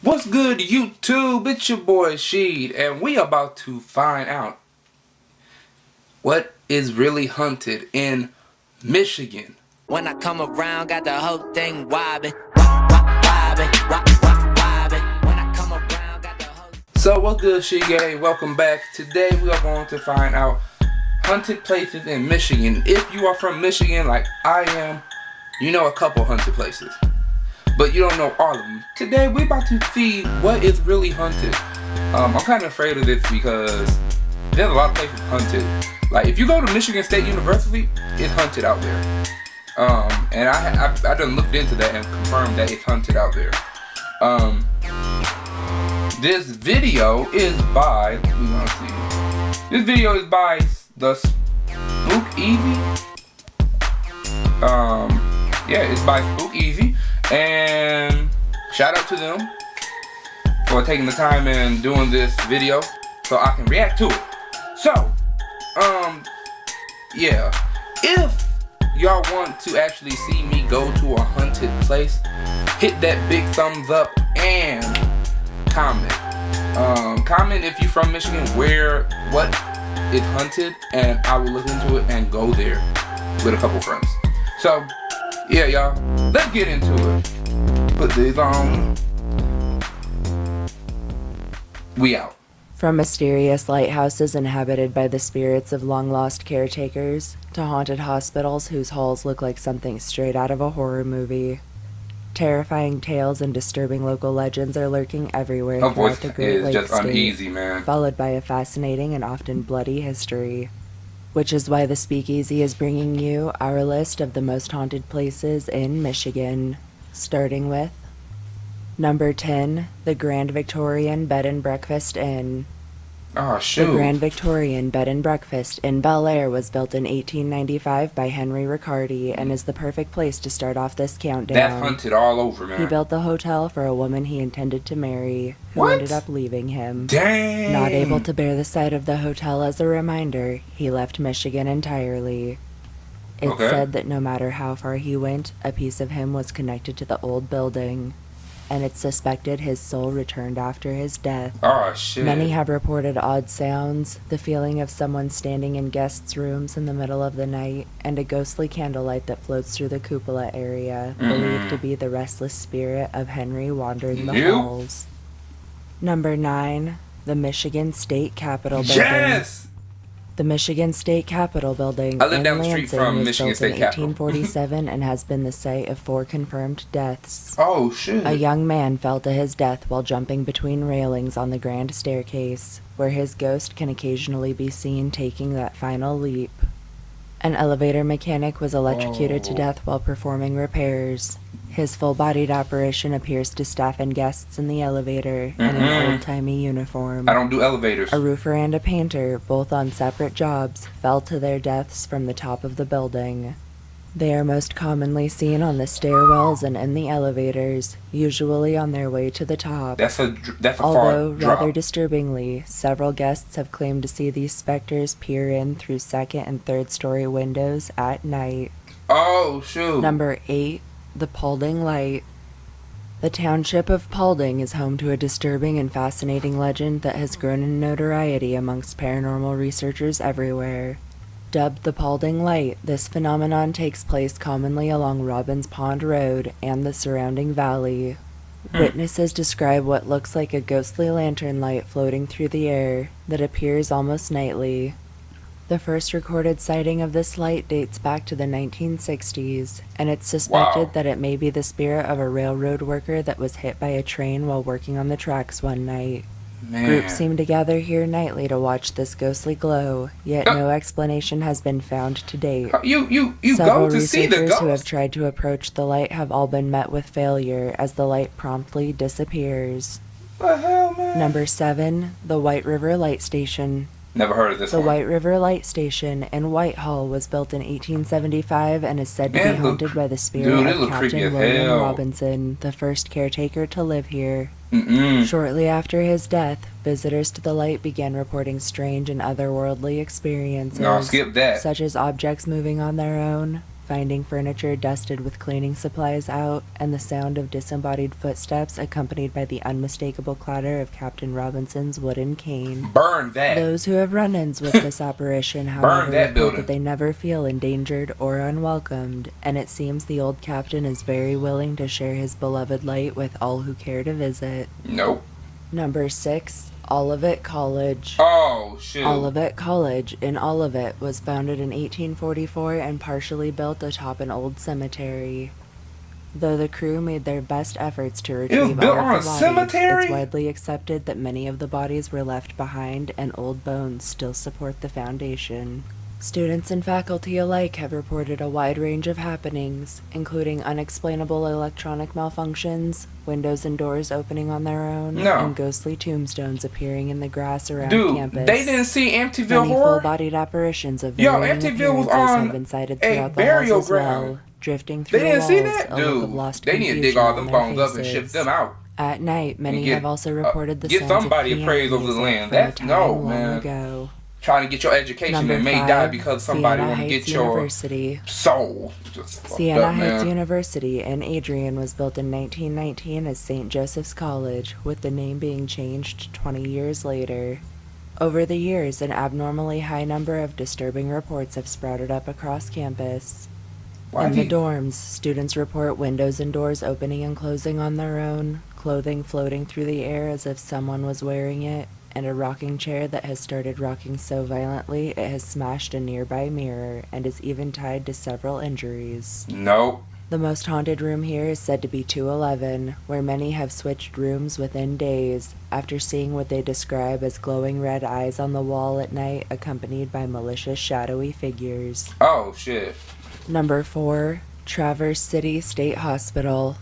What's good, YouTube? It's your boy Sheed, and we about to find out what is really haunted in Michigan. When I come around, got the whole thing wobbin', wobbin'. When I come around, got the whole. So what's good, Sheed Gang? Welcome back. Today we are going to find out haunted places in Michigan. If you are from Michigan, like I am, you know a couple haunted places, but you don't know all of them. Today we about to see what is really haunted. I'm kind of afraid of this because there's a lot of places haunted. Like if you go to Michigan State University, it's haunted out there. And I done looked into that and confirmed that it's haunted out there. This video is by, we want to see. This video is by the Spook Easy. Yeah, it's by Spook Easy. And shout out to them for taking the time and doing this video so I can react to it. So, yeah, if y'all want to actually see me go to a haunted place, hit that big thumbs up and comment. Comment if you're from Michigan what is haunted, and I will look into it and go there with a couple friends. So, yeah, y'all, let's get into it. Put these on. We out. From mysterious lighthouses inhabited by the spirits of long-lost caretakers, to haunted hospitals whose halls look like something straight out of a horror movie. Terrifying tales and disturbing local legends are lurking everywhere Her throughout voice the Great is Lakes just state, uneasy, man. followed by a fascinating and often bloody history. Which is why the Speakeasy is bringing you our list of the most haunted places in Michigan, starting with number 10, the Grand Victorian Bed and Breakfast Inn. Oh, The shoot. Grand Victorian Bed and Breakfast in Bel Air was built in 1895 by Henry Riccardi and is the perfect place to start off this countdown. That's haunted all over, man. He built the hotel for a woman he intended to marry, who What? ended up leaving him. Dang. Not able to bear the sight of the hotel as a reminder, he left Michigan entirely. It's Okay. said that no matter how far he went, a piece of him was connected to the old building, and it's suspected his soul returned after his death. Oh, shit. Many have reported odd sounds, the feeling of someone standing in guests' rooms in the middle of the night, and a ghostly candlelight that floats through the cupola area, believed to be the restless spirit of Henry wandering the Nope. halls. Number 9, the Michigan State Capitol Building. Yes! The Michigan State Capitol Building I live in down the street Lansing from was Michigan built State in Capitol. 1847 and has been the site of 4 confirmed deaths. Oh, shit. A young man fell to his death while jumping between railings on the grand staircase, where his ghost can occasionally be seen taking that final leap. An elevator mechanic was electrocuted to Oh. death while performing repairs. His full-bodied apparition appears to staff and guests in the elevator in an old-timey uniform. I don't do elevators. A roofer and a painter, both on separate jobs, fell to their deaths from the top of the building. They are most commonly seen on the stairwells and in the elevators, usually on their way to the top. That's a far Although, drop. rather disturbingly, several guests have claimed to see these specters peer in through second and third-story windows at night. Oh, shoot. Number 8, the Paulding Light. The township of Paulding is home to a disturbing and fascinating legend that has grown in notoriety amongst paranormal researchers everywhere. Dubbed the Paulding Light, this phenomenon takes place commonly along Robbins Pond Road and the surrounding valley. Witnesses describe what looks like a ghostly lantern light floating through the air that appears almost nightly. The first recorded sighting of this light dates back to the 1960s, and it's suspected Wow. that it may be the spirit of a railroad worker that was hit by a train while working on the tracks one night. Man. Groups seem to gather here nightly to watch this ghostly glow, yet no explanation has been found to date. You Several go to see the researchers who have ghost. tried to approach the light have all been met with failure as the light promptly disappears. What the hell, man? Number 7, the White River Light Station. Never heard of this The one. White River Light Station in Whitehall was built in 1875 and is said to Man, be look- haunted by the spirit dude, it of look creepy Captain as William hell. Robinson, the first caretaker to live here. Mm-mm. Shortly after his death, visitors to the light began reporting strange and otherworldly experiences, No, skip that. such as objects moving on their own, finding furniture dusted with cleaning supplies out, and the sound of disembodied footsteps accompanied by the unmistakable clatter of Captain Robinson's wooden cane. Burn that. Those who have run-ins with this apparition, however, that report building. that they never feel endangered or unwelcomed, and it seems the old captain is very willing to share his beloved light with all who care to visit. Nope. Number 6, Olivet College. Oh, shoot. Olivet College in Olivet was founded in 1844 and partially built atop an old cemetery. Though the crew made their best efforts to retrieve built all on of the a bodies, cemetery? it's widely accepted that many of the bodies were left behind and old bones still support the foundation. Students and faculty alike have reported a wide range of happenings, including unexplainable electronic malfunctions, windows and doors opening on their own, No. and ghostly tombstones appearing in the grass around Dude, campus. they didn't see Amityville Many Horror? full-bodied apparitions of Yo, varying Amityville was appearances on have been sighted a throughout the burial halls as well, ground. drifting through They didn't the see walls, that? a look of Dude, lost they need to dig confusion all on them their bones up and ship faces. them out. At night, many get, have also reported the get sounds of somebody piano praise over the music land. from a That's- time no, long man. ago. Trying to get your education Number and may 5, die because somebody Siena want to Heights get your University. soul. Just fucked Siena up, Heights man. University in Adrian was built in 1919 as St. Joseph's College, with the name being changed 20 years later. Over the years, an abnormally high number of disturbing reports have sprouted up across campus. Why In do the you- dorms, students report windows and doors opening and closing on their own, clothing floating through the air as if someone was wearing it, and a rocking chair that has started rocking so violently it has smashed a nearby mirror and is even tied to several injuries. Nope. The most haunted room here is said to be 211, where many have switched rooms within days after seeing what they describe as glowing red eyes on the wall at night accompanied by malicious shadowy figures. Oh, shit. Number 4, Traverse City State Hospital.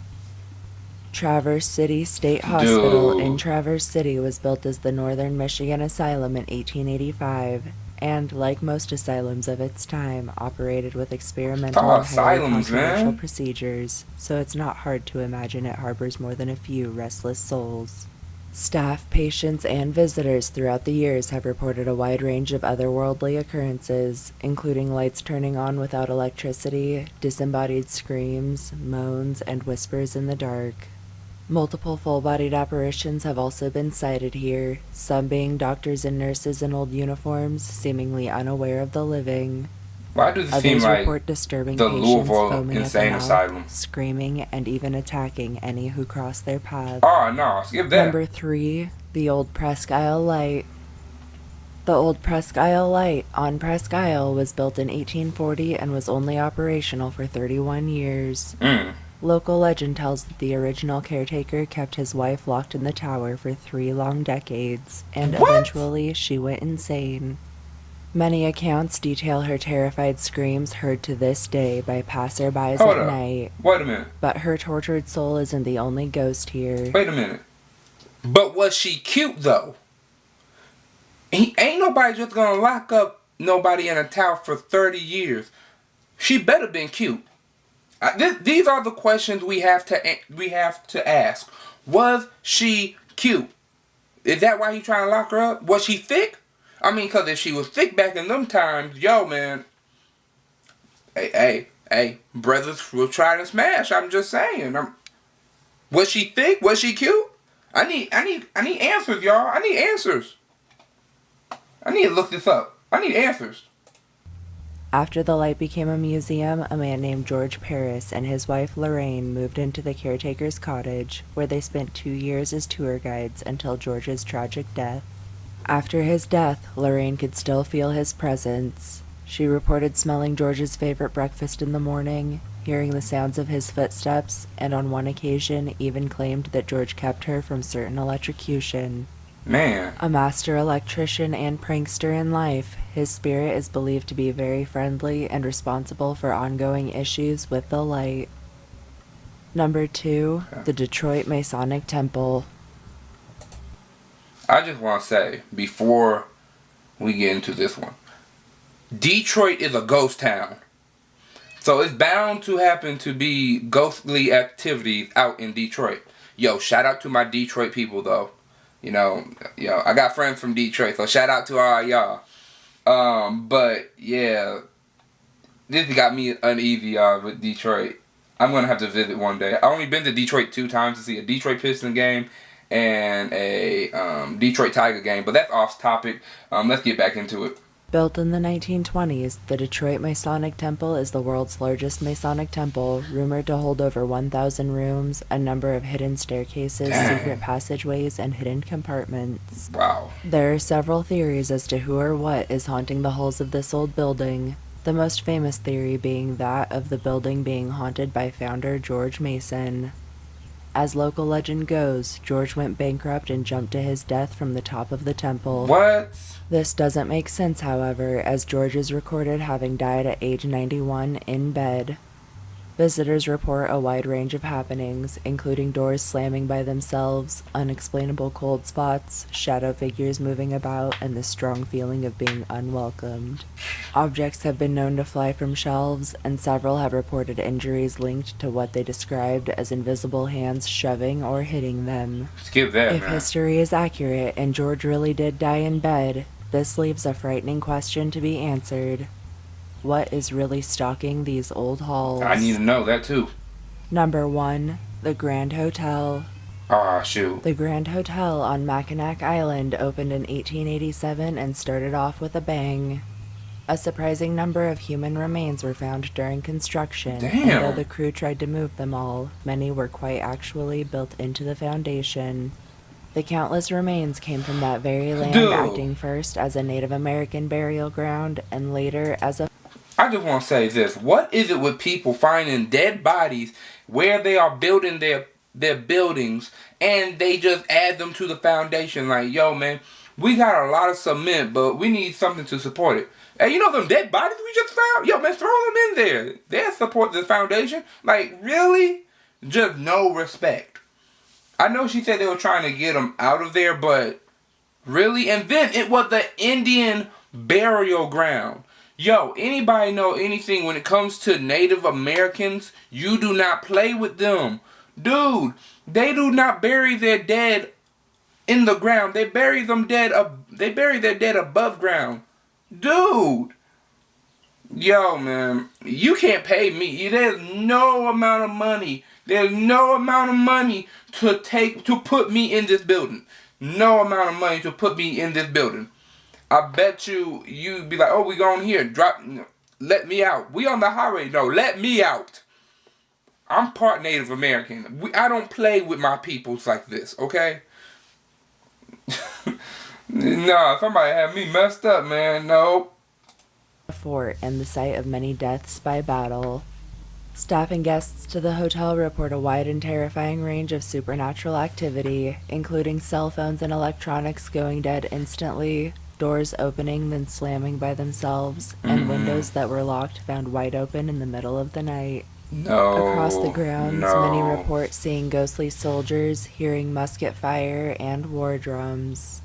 Traverse City State Hospital in Dude. Traverse City was built as the Northern Michigan Asylum in 1885, and, like most asylums of its time, operated with experimental Oh, and highly asylums, controversial man. procedures, so it's not hard to imagine it harbors more than a few restless souls. Staff, patients, and visitors throughout the years have reported a wide range of otherworldly occurrences, including lights turning on without electricity, disembodied screams, moans, and whispers in the dark. Multiple full-bodied apparitions have also been sighted here, some being doctors and nurses in old uniforms, seemingly unaware of the living. Why does it seem Others like report disturbing the patients Louisville foaming at the Insane mouth, Asylum? screaming, and even attacking any who cross their path. Oh, no. Skip that. Number 3, the Old Presque Isle Light. The Old Presque Isle Light on Presque Isle was built in 1840 and was only operational for 31 years. Local legend tells that the original caretaker kept his wife locked in the tower for 3 long decades, and What? eventually she went insane. Many accounts detail her terrified screams heard to this day by passerbys Hold at up. night, Wait a minute. but her tortured soul isn't the only ghost here. Wait a minute. But was she cute, though? Ain't nobody just gonna lock up nobody in a tower for 30 years. She better been cute. These are the questions we have to ask. Was she cute? Is that why he trying to lock her up? Was she thick? I mean, because if she was thick back in them times, yo, man. Hey, brothers will try to smash. I'm just saying. Was she thick? Was she cute? I need answers, y'all. I need answers. I need to look this up. I need answers. After the light became a museum, a man named George Paris and his wife Lorraine moved into the caretaker's cottage, where they spent 2 years as tour guides until George's tragic death. After his death, Lorraine could still feel his presence. She reported smelling George's favorite breakfast in the morning, hearing the sounds of his footsteps, and on one occasion even claimed that George kept her from certain electrocution. Man. A master electrician and prankster in life, his spirit is believed to be very friendly and responsible for ongoing issues with the light. Number 2, the Detroit Masonic Temple. I just want to say, before we get into this one, Detroit is a ghost town. So it's bound to happen to be ghostly activities out in Detroit. Yo, shout out to my Detroit people, though. You know, I got friends from Detroit, so shout out to all y'all. But, yeah, this got me uneasy with Detroit. I'm gonna have to visit one day. I only been to Detroit 2 times to see a Detroit Pistons game and a Detroit Tiger game, but that's off topic. Let's get back into it. Built in the 1920s, the Detroit Masonic Temple is the world's largest Masonic temple, rumored to hold over 1,000 rooms, a number of hidden staircases, Dang. secret passageways, and hidden compartments. Wow. There are several theories as to who or what is haunting the halls of this old building, the most famous theory being that of the building being haunted by founder George Mason. As local legend goes, George went bankrupt and jumped to his death from the top of the temple. What? This doesn't make sense, however, as George is recorded having died at age 91 in bed. Visitors report a wide range of happenings, including doors slamming by themselves, unexplainable cold spots, shadow figures moving about, and the strong feeling of being unwelcomed. Objects have been known to fly from shelves, and several have reported injuries linked to what they described as invisible hands shoving or hitting them. Skip that, If man. history is accurate and George really did die in bed, this leaves a frightening question to be answered. What is really stalking these old halls? I need to know that too. Number 1. The Grand Hotel. Ah, shoot. The Grand Hotel on Mackinac Island opened in 1887 and started off with a bang. A surprising number of human remains were found during construction, and Damn. though the crew tried to move them all, many were quite actually built into the foundation. The countless remains came from that very land, Dude. acting first as a Native American burial ground and later as a I just want to say this. What is it with people finding dead bodies where they are building their buildings and they just add them to the foundation? Like, yo, man, we got a lot of cement, but we need something to support it. Hey, you know them dead bodies we just found? Yo, man, throw them in there. They'll support the foundation. Like, really? Just no respect. I know she said they were trying to get them out of there, but really? And then it was the Indian burial ground. Yo, anybody know anything when it comes to Native Americans? You do not play with them. Dude, they do not bury their dead in the ground. They bury them they bury their dead above ground. Dude. Yo, man, you can't pay me. There's no amount of money. There's no amount of money to put me in this building. No amount of money to put me in this building. I bet you'd be like, oh, we going here. Let me out. We on the highway. No, let me out. I'm part Native American. I don't play with my peoples like this, okay? Nah, somebody had me messed up, man. No. fort and the site of many deaths by battle. Staff and guests to the hotel report a wide and terrifying range of supernatural activity, including cell phones and electronics going dead instantly, doors opening then slamming by themselves, and windows that were locked found wide open in the middle of the night. No. Across the grounds, no. many report seeing ghostly soldiers, hearing musket fire, and war drums.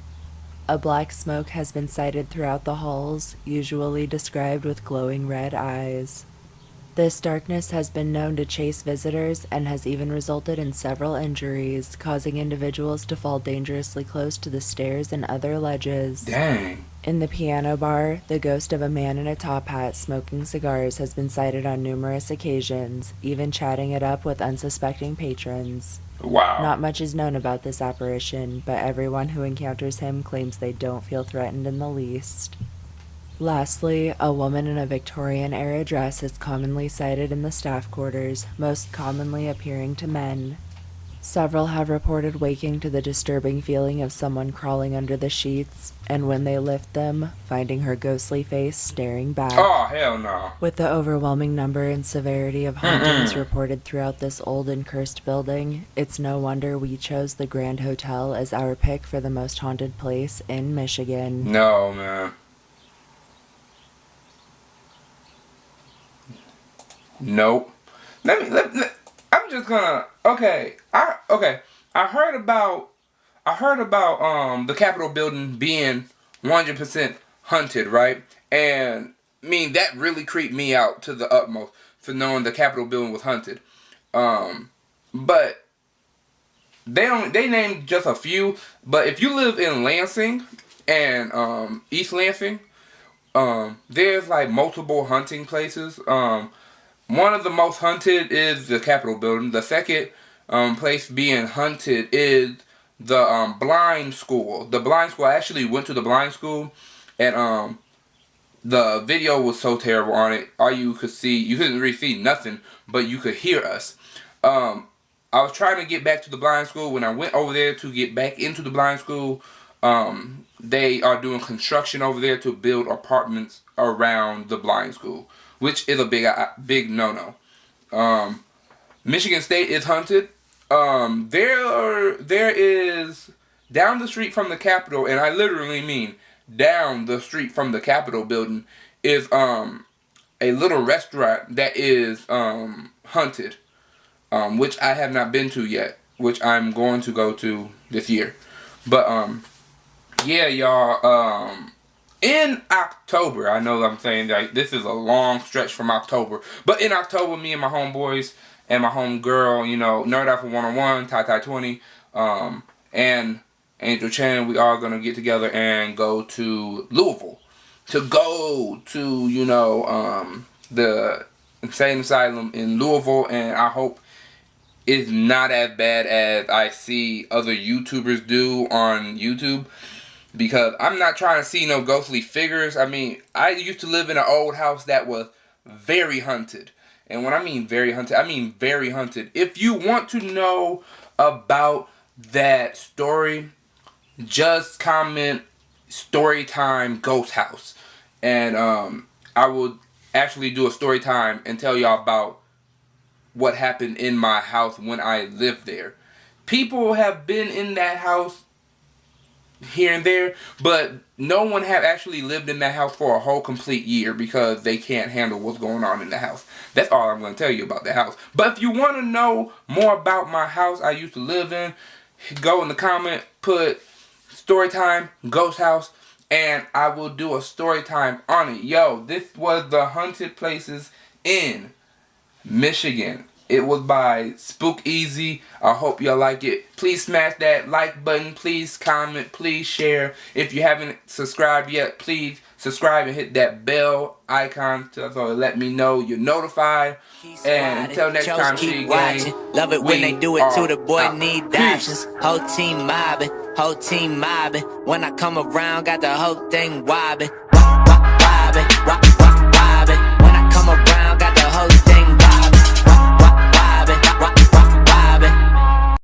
A black smoke has been sighted throughout the halls, usually described with glowing red eyes. This darkness has been known to chase visitors and has even resulted in several injuries, causing individuals to fall dangerously close to the stairs and other ledges. Dang. In the piano bar, the ghost of a man in a top hat smoking cigars has been sighted on numerous occasions, even chatting it up with unsuspecting patrons. Wow. Not much is known about this apparition, but everyone who encounters him claims they don't feel threatened in the least. Lastly, a woman in a Victorian-era dress is commonly sighted in the staff quarters, most commonly appearing to men. Several have reported waking to the disturbing feeling of someone crawling under the sheets, and when they lift them, finding her ghostly face staring back. Oh, hell no. With the overwhelming number and severity of hauntings reported throughout this old and cursed building, it's no wonder we chose the Grand Hotel as our pick for the most haunted place in Michigan. No, man. Nope. I'm just gonna. Okay. I heard about the Capitol building being 100% haunted, right? And I mean that really creeped me out to the utmost for knowing the Capitol building was haunted. But they named just a few. But if you live in Lansing and East Lansing, there's like multiple hunting places. One of the most hunted is the Capitol building. The second place being hunted is the blind school. The blind school, I actually went to the blind school, and the video was so terrible on it. All you could see, you couldn't really see nothing, but you could hear us. I was trying to get back to the blind school. When I went over there to get back into the blind school, they are doing construction over there to build apartments around the blind school, which is a big no-no. Michigan State is hunted. There is down the street from the Capitol, and I literally mean down the street from the Capitol building, is a little restaurant that is hunted, which I have not been to yet, which I'm going to go to this year. But yeah, y'all, in October, I know I'm saying that this is a long stretch from October, but in October, me and my homeboys and my homegirl, you know, Nerd Alpha 101, Tai 20, and Angel Chan, we are going to get together and go to Louisville. To go to, you know, the insane asylum in Louisville, and I hope it's not as bad as I see other YouTubers do on YouTube. Because I'm not trying to see no ghostly figures. I mean, I used to live in an old house that was very hunted. And when I mean very hunted, I mean very hunted. If you want to know about that story, just comment story time ghost house. And I will actually do a story time and tell y'all about what happened in my house when I lived there. People have been in that house here and there, but no one have actually lived in that house for a whole complete year because they can't handle what's going on in the house. That's all I'm going to tell you about the house. But if you want to know more about my house I used to live in, go in the comment, put story time ghost house, and I will do a story time on it. Yo, this was the haunted places in Michigan. It was by Spook Easy. I hope y'all like it. Please smash that like button. Please comment. Please share. If you haven't subscribed yet, please subscribe and hit that bell icon so let me know you're notified. And until next time, see you again. Love it when they do it to the boy out. need Peace. options. Whole team mobbing. When I come around, got the whole thing wobbing. Wobbing.